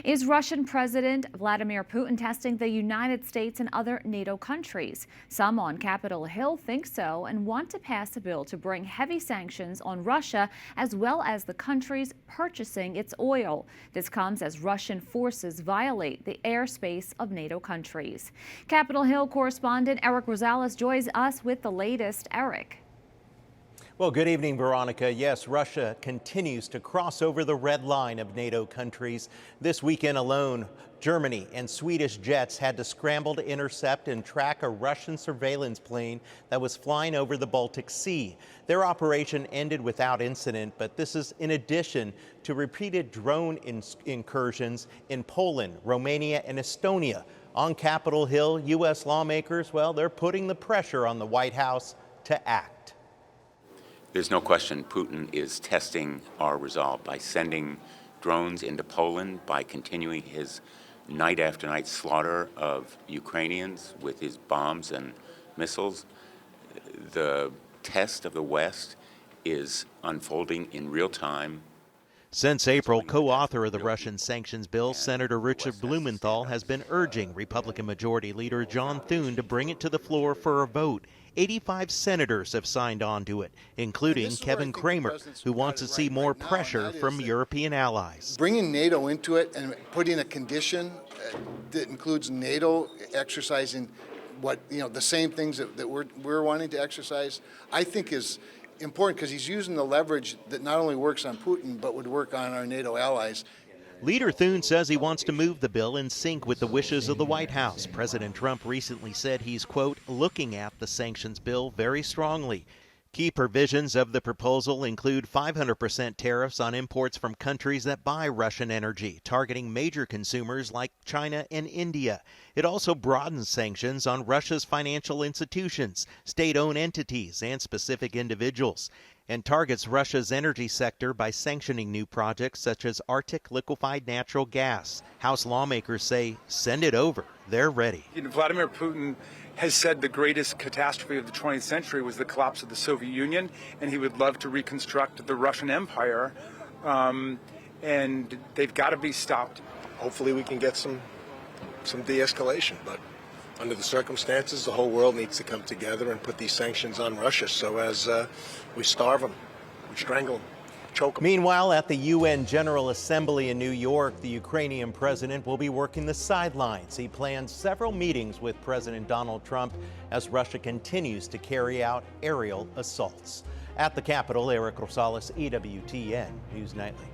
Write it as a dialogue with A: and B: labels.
A: Is Russian President Vladimir Putin testing the United States and other NATO countries? Some on Capitol Hill think so and want to pass a bill to bring heavy sanctions on Russia as well as the countries purchasing its oil. This comes as Russian forces violate the airspace of NATO countries. Capitol Hill correspondent Erik Rosales joins us with the latest. Erik.
B: Well, good evening, Veronica. Yes, Russia continues to cross over the red line of NATO countries. This weekend alone, Germany and Swedish jets had to scramble to intercept and track a Russian surveillance plane that was flying over the Baltic Sea. Their operation ended without incident, but this is in addition to repeated drone incursions in Poland, Romania, and Estonia. On Capitol Hill, U.S. lawmakers, well, they're putting the pressure on the White House to act.
C: There's no question Putin is testing our resolve by sending drones into Poland, by continuing his night after night slaughter of Ukrainians with his bombs and missiles. The test of the West is unfolding in real time.
B: Since April, co-author of the Russian sanctions bill, Senator Richard Blumenthal, has been urging Republican Majority Leader John Thune to bring it to the floor for a vote. 85 senators have signed on to it, including Kevin Cramer, who wants to see more pressure from European allies.
D: Bringing NATO into it and putting a condition that includes NATO exercising the same things that we're wanting to exercise, I think is important because he's using the leverage that not only works on Putin but would work on our NATO allies.
B: Leader Thune says he wants to move the bill in sync with the wishes of the White House. President Trump recently said he's, quote, looking at the sanctions bill very strongly. Key provisions of the proposal include 500% tariffs on imports from countries that buy Russian energy, targeting major consumers like China and India. It also broadens sanctions on Russia's financial institutions, state-owned entities, and specific individuals, and targets Russia's energy sector by sanctioning new projects such as Arctic liquefied natural gas. House lawmakers say, send it over. They're ready.
E: Vladimir Putin has said the greatest catastrophe of the 20th century was the collapse of the Soviet Union, and he would love to reconstruct the Russian Empire, and they've got to be stopped.
F: Hopefully we can get some de-escalation, but under the circumstances, the whole world needs to come together and put these sanctions on Russia so as we starve them, we strangle them, choke them.
B: Meanwhile, at the UN General Assembly in New York, the Ukrainian president will be working the sidelines. He plans several meetings with President Donald Trump as Russia continues to carry out aerial assaults. At the Capitol, Erik Rosales, EWTN News Nightly.